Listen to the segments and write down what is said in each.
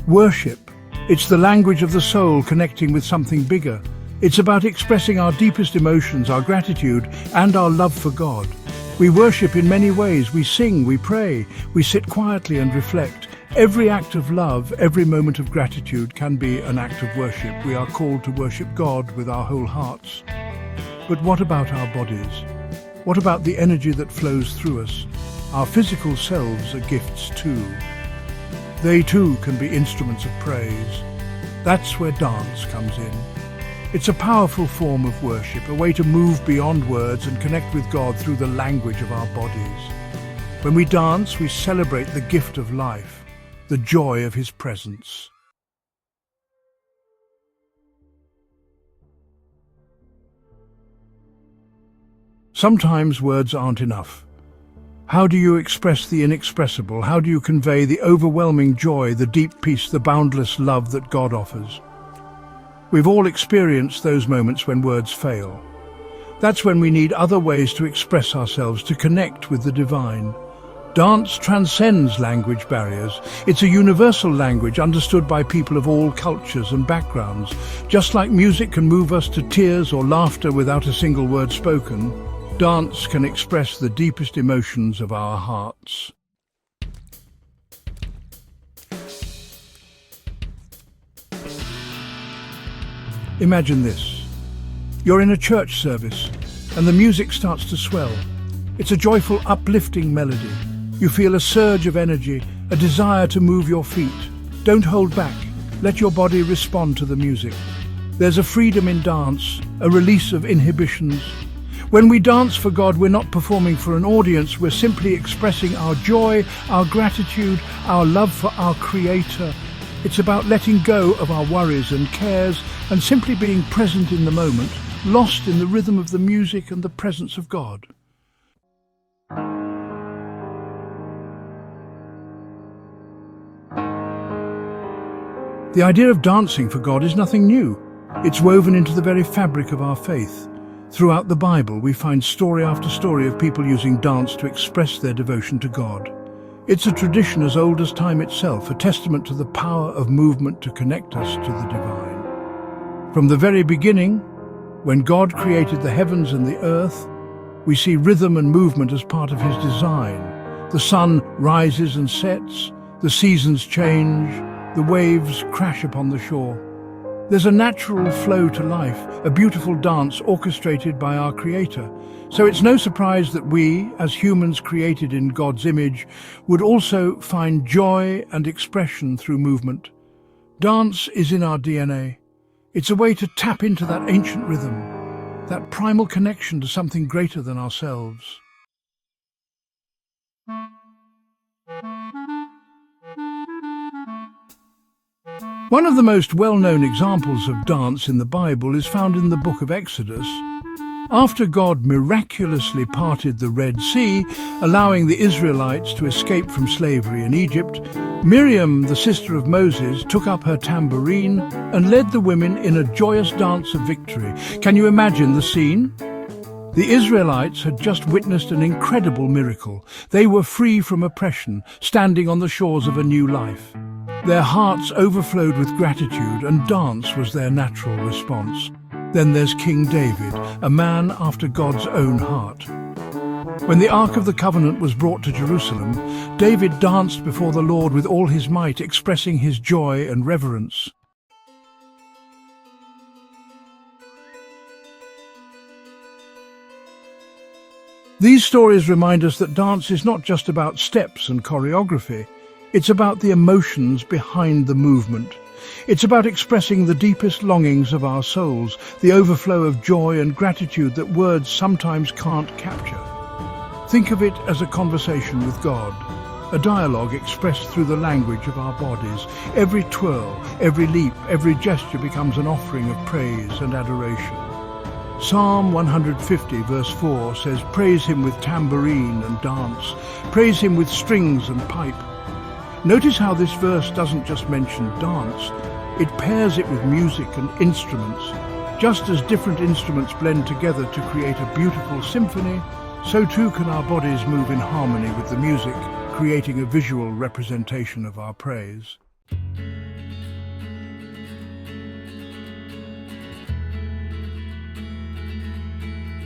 Worship. It's the language of the soul connecting with something bigger. It's about expressing our deepest emotions, our gratitude, and our love for God. We worship in many ways. We sing, we pray, we sit quietly and reflect. Every act of love, every moment of gratitude can be an act of worship. We are called to worship God with our whole hearts. But what about our bodies? What about the energy that flows through us? Our physical selves are gifts too. They too can be instruments of praise. That's where dance comes in. It's a powerful form of worship, a way to move beyond words and connect with God through the language of our bodies. When we dance, we celebrate the gift of life, the joy of His presence. Sometimes words aren't enough. How do you express the inexpressible? How do you convey the overwhelming joy, the deep peace, the boundless love that God offers? We've all experienced those moments when words fail. That's when we need other ways to express ourselves, to connect with the divine. Dance transcends language barriers. It's a universal language understood by people of all cultures and backgrounds. Just like music can move us to tears or laughter without a single word spoken, dance can express the deepest emotions of our hearts. Imagine this. You're in a church service, and the music starts to swell. It's a joyful, uplifting melody. You feel a surge of energy, a desire to move your feet. Don't hold back. Let your body respond to the music. There's a freedom in dance, a release of inhibitions. When we dance for God, we're not performing for an audience. We're simply expressing our joy, our gratitude, our love for our Creator. It's about letting go of our worries and cares and simply being present in the moment, lost in the rhythm of the music and the presence of God. The idea of dancing for God is nothing new. It's woven into the very fabric of our faith. Throughout the Bible, we find story after story of people using dance to express their devotion to God. It's a tradition as old as time itself, a testament to the power of movement to connect us to the divine. From the very beginning, when God created the heavens and the earth, we see rhythm and movement as part of His design. The sun rises and sets, the seasons change, the waves crash upon the shore. There's a natural flow to life, a beautiful dance orchestrated by our Creator. So it's no surprise that we, as humans created in God's image, would also find joy and expression through movement. Dance is in our DNA. It's a way to tap into that ancient rhythm, that primal connection to something greater than ourselves. One of the most well-known examples of dance in the Bible is found in the book of Exodus. After God miraculously parted the Red Sea, allowing the Israelites to escape from slavery in Egypt, Miriam, the sister of Moses, took up her tambourine and led the women in a joyous dance of victory. Can you imagine the scene? The Israelites had just witnessed an incredible miracle. They were free from oppression, standing on the shores of a new life. Their hearts overflowed with gratitude, and dance was their natural response. Then there's King David, a man after God's own heart. When the Ark of the Covenant was brought to Jerusalem, David danced before the Lord with all his might, expressing his joy and reverence. These stories remind us that dance is not just about steps and choreography. It's about the emotions behind the movement. It's about expressing the deepest longings of our souls, the overflow of joy and gratitude that words sometimes can't capture. Think of it as a conversation with God, a dialogue expressed through the language of our bodies. Every twirl, every leap, every gesture becomes an offering of praise and adoration. Psalm 150 verse 4 says, "Praise Him with tambourine and dance. Praise Him with strings and pipe." Notice how this verse doesn't just mention dance, it pairs it with music and instruments. Just as different instruments blend together to create a beautiful symphony, so too can our bodies move in harmony with the music, creating a visual representation of our praise.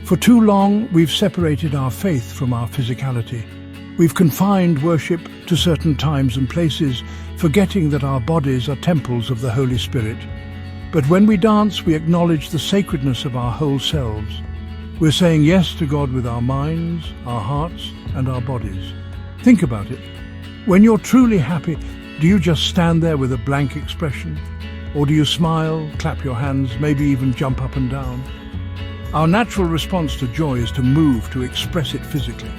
For too long, we've separated our faith from our physicality. We've confined worship to certain times and places, forgetting that our bodies are temples of the Holy Spirit. But when we dance, we acknowledge the sacredness of our whole selves. We're saying yes to God with our minds, our hearts, and our bodies. Think about it. When you're truly happy, do you just stand there with a blank expression? Or do you smile, clap your hands, maybe even jump up and down? Our natural response to joy is to move, to express it physically.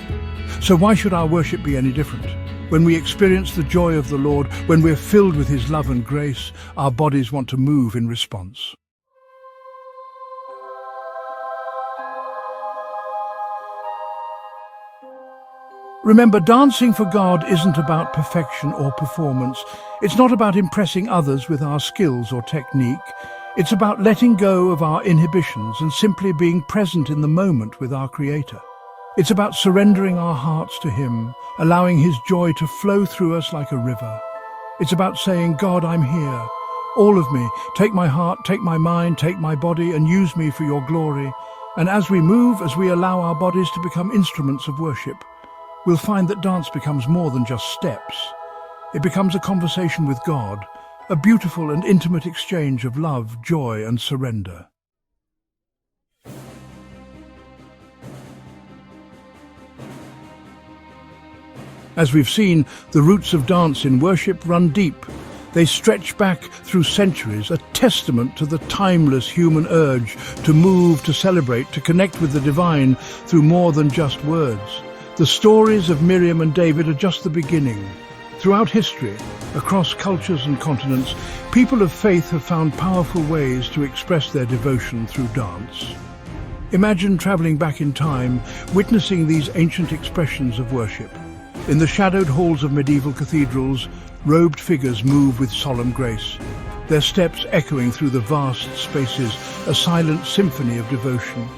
So why should our worship be any different? When we experience the joy of the Lord, when we're filled with His love and grace, our bodies want to move in response. Remember, dancing for God isn't about perfection or performance. It's not about impressing others with our skills or technique. It's about letting go of our inhibitions and simply being present in the moment with our Creator. It's about surrendering our hearts to Him, allowing His joy to flow through us like a river. It's about saying, God, I'm here. All of me. Take my heart, take my mind, take my body, and use me for your glory. And as we move, as we allow our bodies to become instruments of worship, we'll find that dance becomes more than just steps. It becomes a conversation with God, a beautiful and intimate exchange of love, joy, and surrender. As we've seen, the roots of dance in worship run deep. They stretch back through centuries, a testament to the timeless human urge to move, to celebrate, to connect with the divine through more than just words. The stories of Miriam and David are just the beginning. Throughout history, across cultures and continents, people of faith have found powerful ways to express their devotion through dance. Imagine traveling back in time, witnessing these ancient expressions of worship. In the shadowed halls of medieval cathedrals, robed figures move with solemn grace, their steps echoing through the vast spaces, a silent symphony of devotion.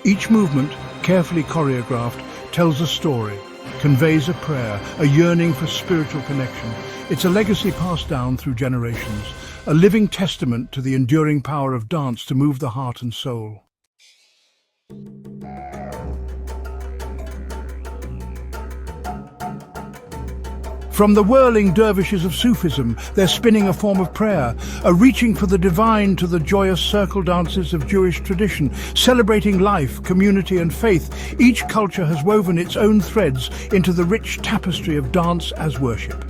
Each movement, carefully choreographed, tells a story, conveys a prayer, a yearning for spiritual connection. It's a legacy passed down through generations, a living testament to the enduring power of dance to move the heart and soul. From the whirling dervishes of Sufism, they're spinning a form of prayer, a reaching for the divine, to the joyous circle dances of Jewish tradition, celebrating life, community and faith. Each culture has woven its own threads into the rich tapestry of dance as worship.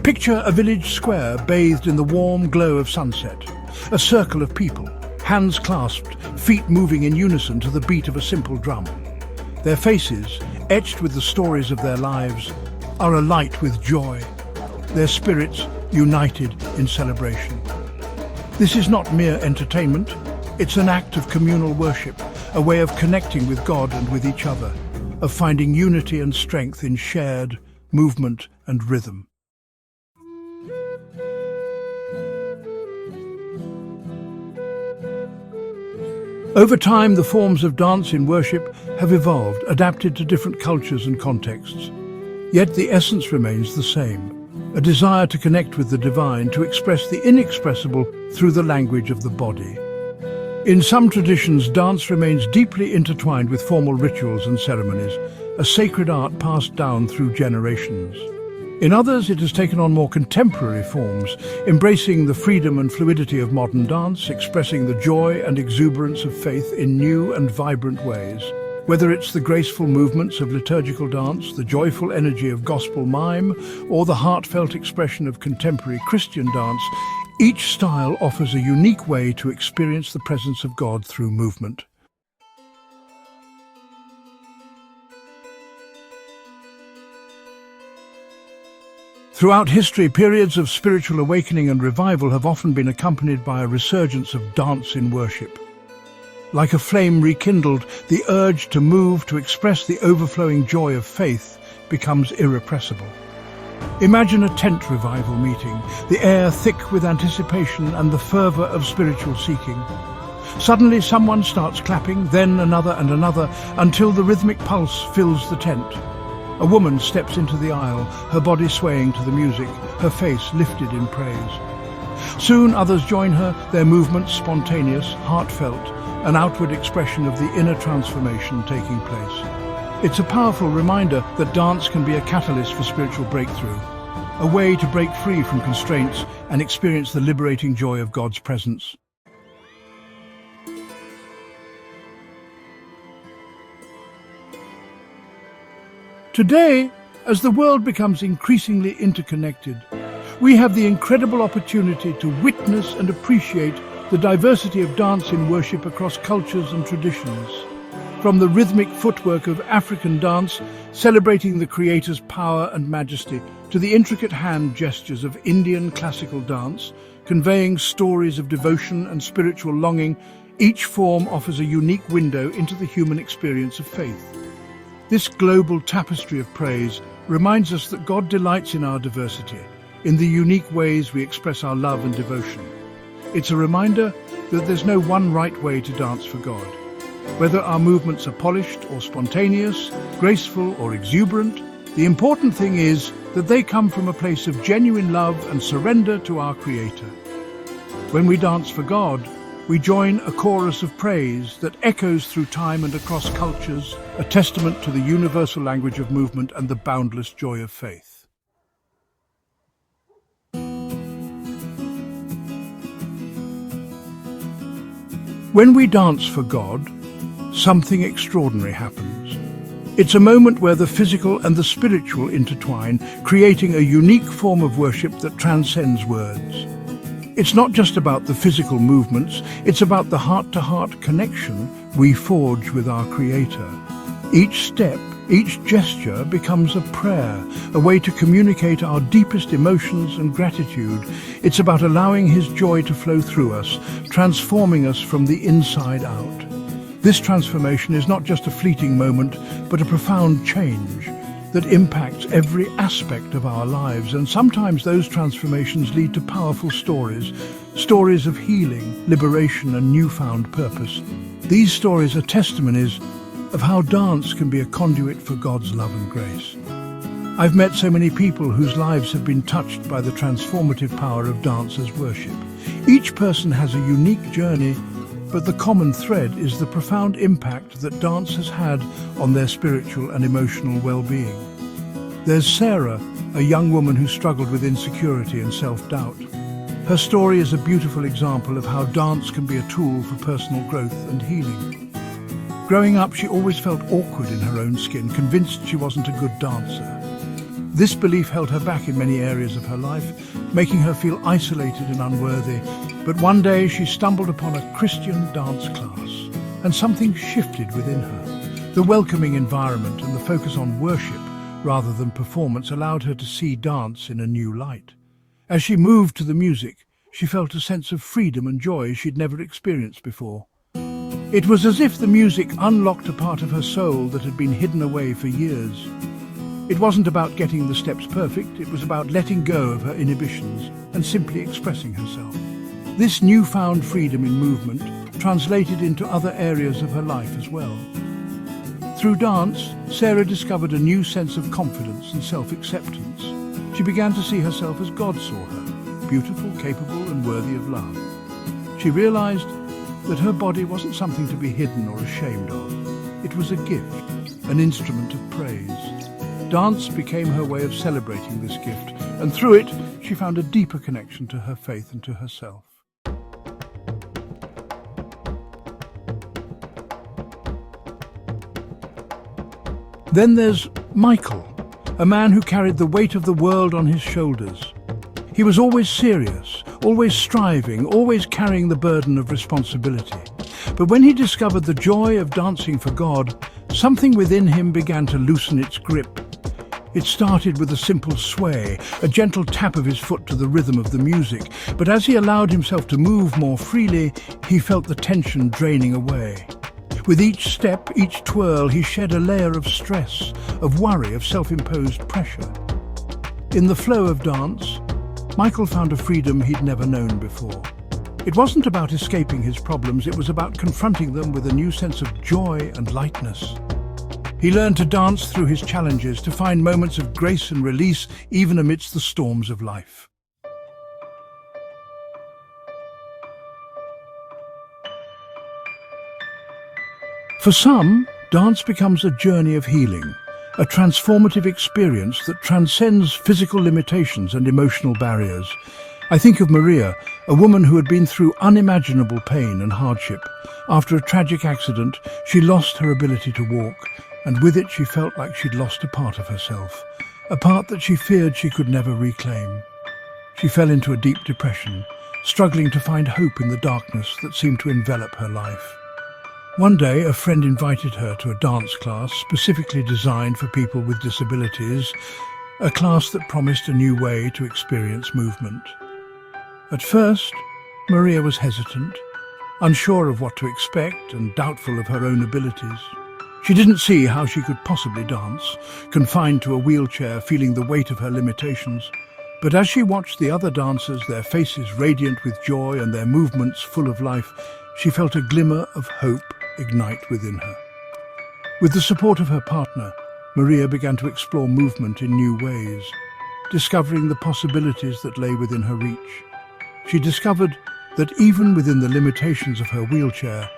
Picture a village square bathed in the warm glow of sunset, a circle of people, hands clasped, feet moving in unison to the beat of a simple drum. Their faces, etched with the stories of their lives, are alight with joy, their spirits united in celebration. This is not mere entertainment, it's an act of communal worship, a way of connecting with God and with each other, of finding unity and strength in shared movement and rhythm. Over time, the forms of dance in worship have evolved, adapted to different cultures and contexts. Yet the essence remains the same, a desire to connect with the divine, to express the inexpressible through the language of the body. In some traditions, dance remains deeply intertwined with formal rituals and ceremonies, a sacred art passed down through generations. In others, it has taken on more contemporary forms, embracing the freedom and fluidity of modern dance, expressing the joy and exuberance of faith in new and vibrant ways. Whether it's the graceful movements of liturgical dance, the joyful energy of gospel mime, or the heartfelt expression of contemporary Christian dance, each style offers a unique way to experience the presence of God through movement. Throughout history, periods of spiritual awakening and revival have often been accompanied by a resurgence of dance in worship. Like a flame rekindled, the urge to move, to express the overflowing joy of faith, becomes irrepressible. Imagine a tent revival meeting, the air thick with anticipation and the fervor of spiritual seeking. Suddenly someone starts clapping, then another and another, until the rhythmic pulse fills the tent. A woman steps into the aisle, her body swaying to the music, her face lifted in praise. Soon others join her, their movements spontaneous, heartfelt, an outward expression of the inner transformation taking place. It's a powerful reminder that dance can be a catalyst for spiritual breakthrough, a way to break free from constraints and experience the liberating joy of God's presence. Today, as the world becomes increasingly interconnected, we have the incredible opportunity to witness and appreciate the diversity of dance in worship across cultures and traditions. From the rhythmic footwork of African dance, celebrating the Creator's power and majesty, to the intricate hand gestures of Indian classical dance, conveying stories of devotion and spiritual longing, each form offers a unique window into the human experience of faith. This global tapestry of praise reminds us that God delights in our diversity, in the unique ways we express our love and devotion. It's a reminder that there's no one right way to dance for God. Whether our movements are polished or spontaneous, graceful or exuberant, the important thing is that they come from a place of genuine love and surrender to our Creator. When we dance for God, we join a chorus of praise that echoes through time and across cultures, a testament to the universal language of movement and the boundless joy of faith. When we dance for God, something extraordinary happens. It's a moment where the physical and the spiritual intertwine, creating a unique form of worship that transcends words. It's not just about the physical movements, it's about the heart-to-heart connection we forge with our Creator. Each step, each gesture becomes a prayer, a way to communicate our deepest emotions and gratitude. It's about allowing His joy to flow through us, transforming us from the inside out. This transformation is not just a fleeting moment, but a profound change that impacts every aspect of our lives, and sometimes those transformations lead to powerful stories of healing, liberation and newfound purpose. These stories are testimonies of how dance can be a conduit for God's love and grace. I've met so many people whose lives have been touched by the transformative power of dance as worship. Each person has a unique journey, but the common thread is the profound impact that dance has had on their spiritual and emotional well-being. There's Sarah, a young woman who struggled with insecurity and self-doubt. Her story is a beautiful example of how dance can be a tool for personal growth and healing. Growing up, she always felt awkward in her own skin, convinced she wasn't a good dancer. This belief held her back in many areas of her life, making her feel isolated and unworthy. But one day she stumbled upon a Christian dance class, and something shifted within her. The welcoming environment and the focus on worship rather than performance allowed her to see dance in a new light. As she moved to the music, she felt a sense of freedom and joy she'd never experienced before. It was as if the music unlocked a part of her soul that had been hidden away for years. It wasn't about getting the steps perfect, it was about letting go of her inhibitions and simply expressing herself. This newfound freedom in movement translated into other areas of her life as well. Through dance, Sarah discovered a new sense of confidence and self-acceptance. She began to see herself as God saw her, beautiful, capable and worthy of love. She realized that her body wasn't something to be hidden or ashamed of. It was a gift, an instrument of praise. Dance became her way of celebrating this gift, and through it, she found a deeper connection to her faith and to herself. Then there's Michael, a man who carried the weight of the world on his shoulders. He was always serious, always striving, always carrying the burden of responsibility. But when he discovered the joy of dancing for God, something within him began to loosen its grip. It started with a simple sway, a gentle tap of his foot to the rhythm of the music. But as he allowed himself to move more freely, he felt the tension draining away. With each step, each twirl, he shed a layer of stress, of worry, of self-imposed pressure. In the flow of dance, Michael found a freedom he'd never known before. It wasn't about escaping his problems, it was about confronting them with a new sense of joy and lightness. He learned to dance through his challenges, to find moments of grace and release even amidst the storms of life. For some, dance becomes a journey of healing, a transformative experience that transcends physical limitations and emotional barriers. I think of Maria, a woman who had been through unimaginable pain and hardship. After a tragic accident, she lost her ability to walk, and with it she felt like she'd lost a part of herself, a part that she feared she could never reclaim. She fell into a deep depression, struggling to find hope in the darkness that seemed to envelop her life. One day, a friend invited her to a dance class specifically designed for people with disabilities, a class that promised a new way to experience movement. At first, Maria was hesitant, unsure of what to expect and doubtful of her own abilities. She didn't see how she could possibly dance, confined to a wheelchair, feeling the weight of her limitations. But as she watched the other dancers, their faces radiant with joy and their movements full of life, she felt a glimmer of hope ignite within her. With the support of her partner, Maria began to explore movement in new ways, discovering the possibilities that lay within her reach. She discovered that even within the limitations of her wheelchair,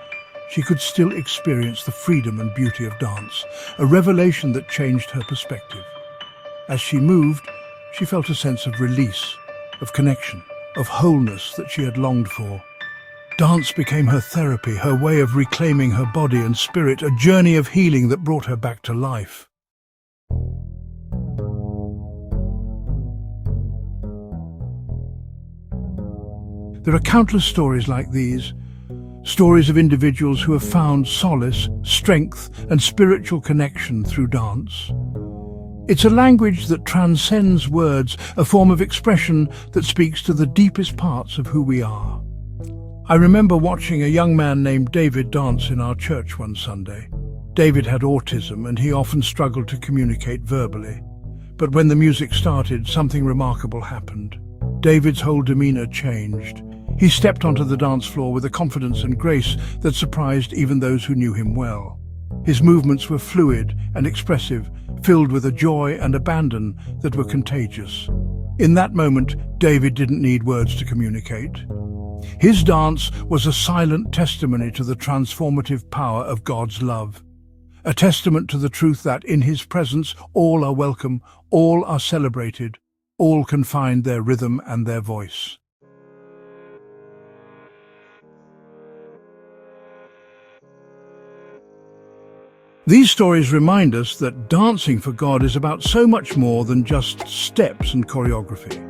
she could still experience the freedom and beauty of dance, a revelation that changed her perspective. As she moved, she felt a sense of release, of connection, of wholeness that she had longed for. Dance became her therapy, her way of reclaiming her body and spirit, a journey of healing that brought her back to life. There are countless stories like these, stories of individuals who have found solace, strength, and spiritual connection through dance. It's a language that transcends words, a form of expression that speaks to the deepest parts of who we are. I remember watching a young man named David dance in our church one Sunday. David had autism and he often struggled to communicate verbally. But when the music started, something remarkable happened. David's whole demeanor changed. He stepped onto the dance floor with a confidence and grace that surprised even those who knew him well. His movements were fluid and expressive, filled with a joy and abandon that were contagious. In that moment, David didn't need words to communicate. His dance was a silent testimony to the transformative power of God's love, a testament to the truth that in His presence all are welcome, all are celebrated, all can find their rhythm and their voice. These stories remind us that dancing for God is about so much more than just steps and choreography.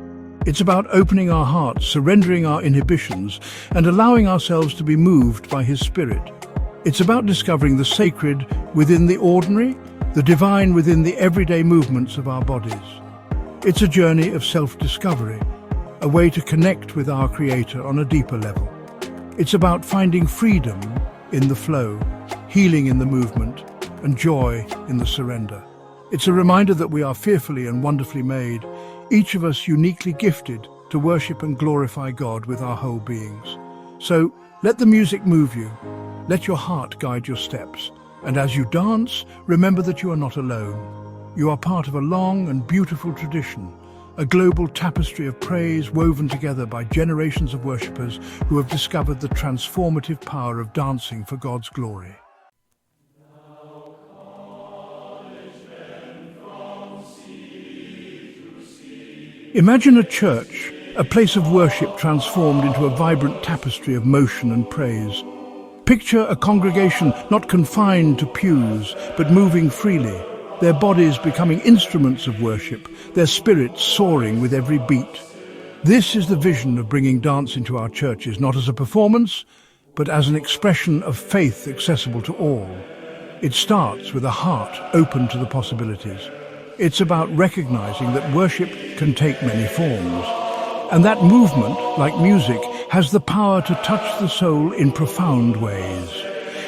It's about opening our hearts, surrendering our inhibitions, and allowing ourselves to be moved by His Spirit. It's about discovering the sacred within the ordinary, the divine within the everyday movements of our bodies. It's a journey of self-discovery, a way to connect with our Creator on a deeper level. It's about finding freedom in the flow, healing in the movement, and joy in the surrender. It's a reminder that we are fearfully and wonderfully made, each of us uniquely gifted to worship and glorify God with our whole beings. So let the music move you, let your heart guide your steps, and as you dance, remember that you are not alone. You are part of a long and beautiful tradition, a global tapestry of praise woven together by generations of worshippers who have discovered the transformative power of dancing for God's glory. Imagine a church, a place of worship transformed into a vibrant tapestry of motion and praise. Picture a congregation not confined to pews, but moving freely, their bodies becoming instruments of worship, their spirits soaring with every beat. This is the vision of bringing dance into our churches, not as a performance, but as an expression of faith accessible to all. It starts with a heart open to the possibilities. It's about recognizing that worship can take many forms, and that movement, like music, has the power to touch the soul in profound ways.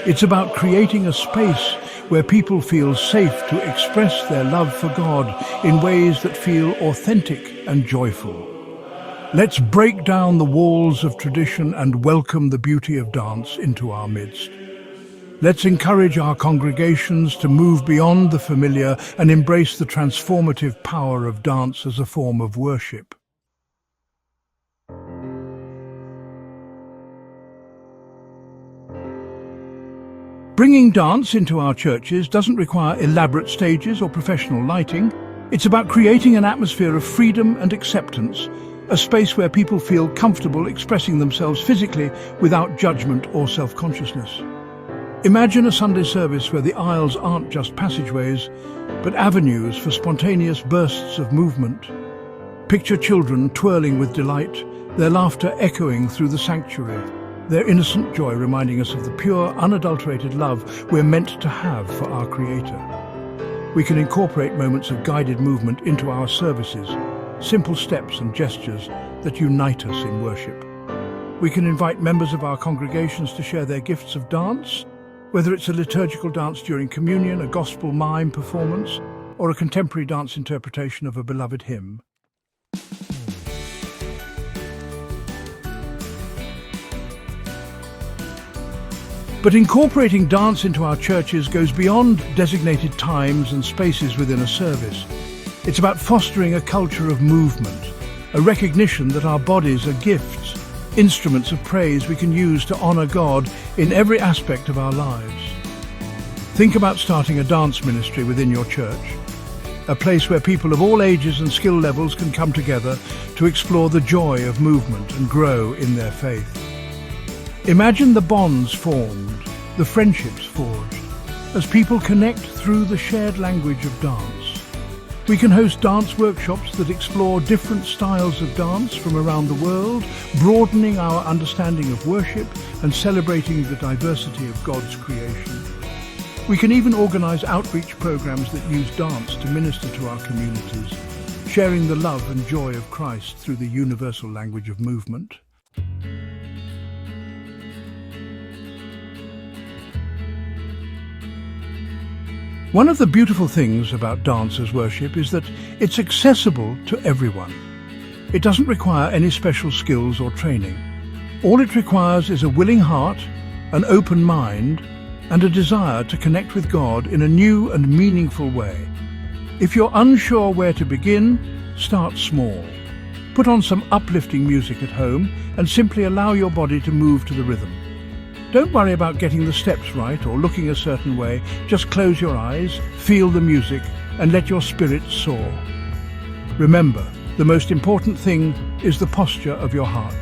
It's about creating a space where people feel safe to express their love for God in ways that feel authentic and joyful. Let's break down the walls of tradition and welcome the beauty of dance into our midst. Let's encourage our congregations to move beyond the familiar and embrace the transformative power of dance as a form of worship. Bringing dance into our churches doesn't require elaborate stages or professional lighting. It's about creating an atmosphere of freedom and acceptance, a space where people feel comfortable expressing themselves physically without judgment or self-consciousness. Imagine a Sunday service where the aisles aren't just passageways, but avenues for spontaneous bursts of movement. Picture children twirling with delight, their laughter echoing through the sanctuary, their innocent joy reminding us of the pure, unadulterated love we're meant to have for our Creator. We can incorporate moments of guided movement into our services, simple steps and gestures that unite us in worship. We can invite members of our congregations to share their gifts of dance, whether it's a liturgical dance during communion, a gospel mime performance, or a contemporary dance interpretation of a beloved hymn. But incorporating dance into our churches goes beyond designated times and spaces within a service. It's about fostering a culture of movement, a recognition that our bodies are gifts, instruments of praise we can use to honor God in every aspect of our lives. Think about starting a dance ministry within your church, a place where people of all ages and skill levels can come together to explore the joy of movement and grow in their faith. Imagine the bonds formed, the friendships forged, as people connect through the shared language of dance. We can host dance workshops that explore different styles of dance from around the world, broadening our understanding of worship and celebrating the diversity of God's creation. We can even organize outreach programs that use dance to minister to our communities, sharing the love and joy of Christ through the universal language of movement. One of the beautiful things about dance as worship is that it's accessible to everyone. It doesn't require any special skills or training. All it requires is a willing heart, an open mind, and a desire to connect with God in a new and meaningful way. If you're unsure where to begin, start small. Put on some uplifting music at home and simply allow your body to move to the rhythm. Don't worry about getting the steps right or looking a certain way. Just close your eyes, feel the music, and let your spirit soar. Remember, the most important thing is the posture of your heart.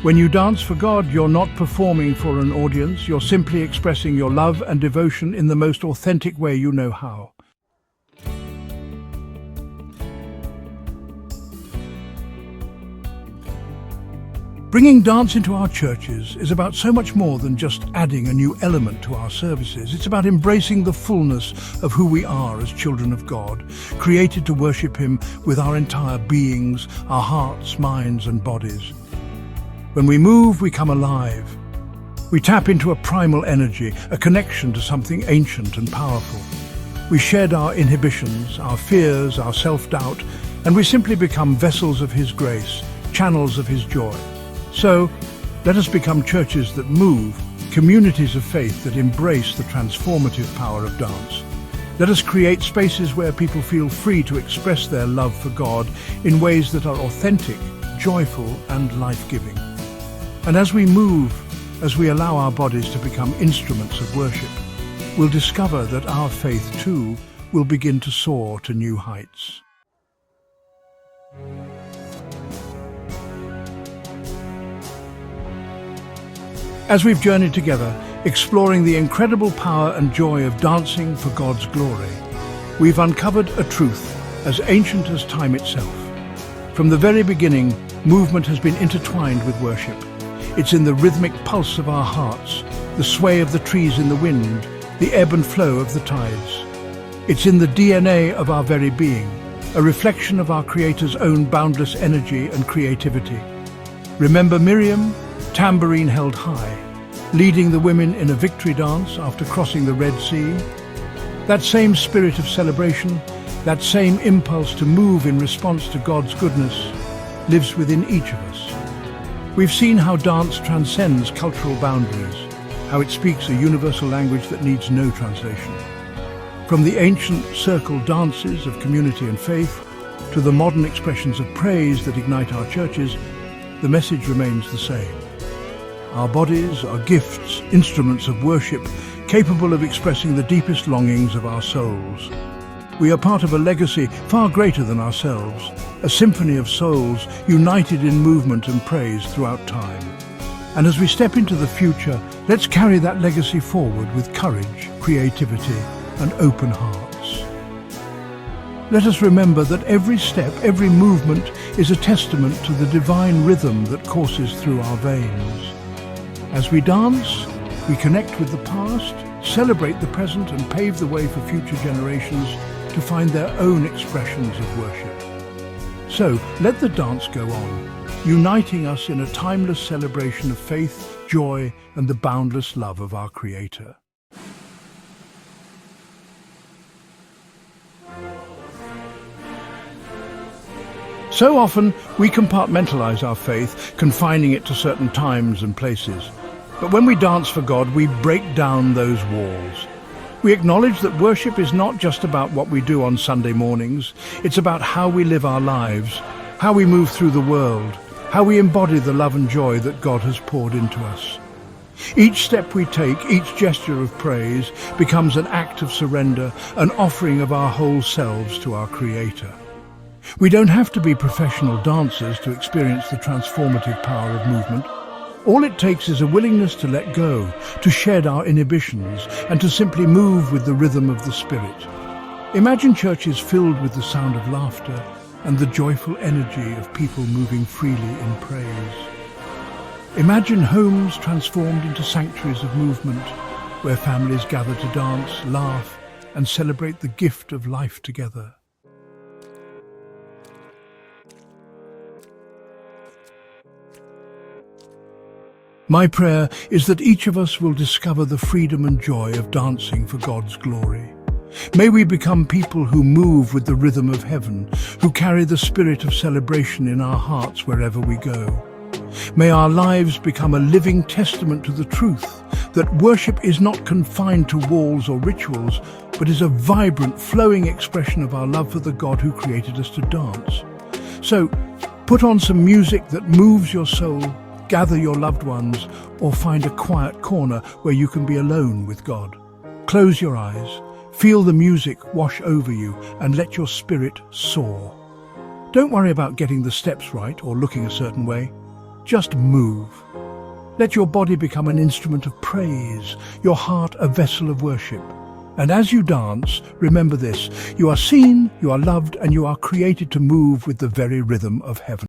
When you dance for God, you're not performing for an audience. You're simply expressing your love and devotion in the most authentic way you know how. Bringing dance into our churches is about so much more than just adding a new element to our services. It's about embracing the fullness of who we are as children of God, created to worship Him with our entire beings, our hearts, minds, and bodies. When we move, we come alive. We tap into a primal energy, a connection to something ancient and powerful. We shed our inhibitions, our fears, our self-doubt, and we simply become vessels of His grace, channels of His joy. So, let us become churches that move, communities of faith that embrace the transformative power of dance. Let us create spaces where people feel free to express their love for God in ways that are authentic, joyful, and life-giving. And as we move, as we allow our bodies to become instruments of worship, we'll discover that our faith too will begin to soar to new heights. As we've journeyed together, exploring the incredible power and joy of dancing for God's glory, we've uncovered a truth as ancient as time itself. From the very beginning, movement has been intertwined with worship. It's in the rhythmic pulse of our hearts, the sway of the trees in the wind, the ebb and flow of the tides. It's in the DNA of our very being, a reflection of our Creator's own boundless energy and creativity. Remember Miriam? Tambourine held high, leading the women in a victory dance after crossing the Red Sea. That same spirit of celebration, that same impulse to move in response to God's goodness, lives within each of us. We've seen how dance transcends cultural boundaries, how it speaks a universal language that needs no translation. From the ancient circle dances of community and faith, to the modern expressions of praise that ignite our churches, the message remains the same. Our bodies are gifts, instruments of worship, capable of expressing the deepest longings of our souls. We are part of a legacy far greater than ourselves, a symphony of souls united in movement and praise throughout time. And as we step into the future, let's carry that legacy forward with courage, creativity, and open hearts. Let us remember that every step, every movement is a testament to the divine rhythm that courses through our veins. As we dance, we connect with the past, celebrate the present, and pave the way for future generations to find their own expressions of worship. So, let the dance go on, uniting us in a timeless celebration of faith, joy, and the boundless love of our Creator. So often, we compartmentalize our faith, confining it to certain times and places. But when we dance for God, we break down those walls. We acknowledge that worship is not just about what we do on Sunday mornings. It's about how we live our lives, how we move through the world, how we embody the love and joy that God has poured into us. Each step we take, each gesture of praise, becomes an act of surrender, an offering of our whole selves to our Creator. We don't have to be professional dancers to experience the transformative power of movement. All it takes is a willingness to let go, to shed our inhibitions, and to simply move with the rhythm of the Spirit. Imagine churches filled with the sound of laughter and the joyful energy of people moving freely in praise. Imagine homes transformed into sanctuaries of movement, where families gather to dance, laugh, and celebrate the gift of life together. My prayer is that each of us will discover the freedom and joy of dancing for God's glory. May we become people who move with the rhythm of heaven, who carry the spirit of celebration in our hearts wherever we go. May our lives become a living testament to the truth that worship is not confined to walls or rituals, but is a vibrant, flowing expression of our love for the God who created us to dance. So, put on some music that moves your soul, gather your loved ones, or find a quiet corner where you can be alone with God. Close your eyes, feel the music wash over you, and let your spirit soar. Don't worry about getting the steps right or looking a certain way. Just move. Let your body become an instrument of praise, your heart a vessel of worship. And as you dance, remember this: you are seen, you are loved, and you are created to move with the very rhythm of heaven.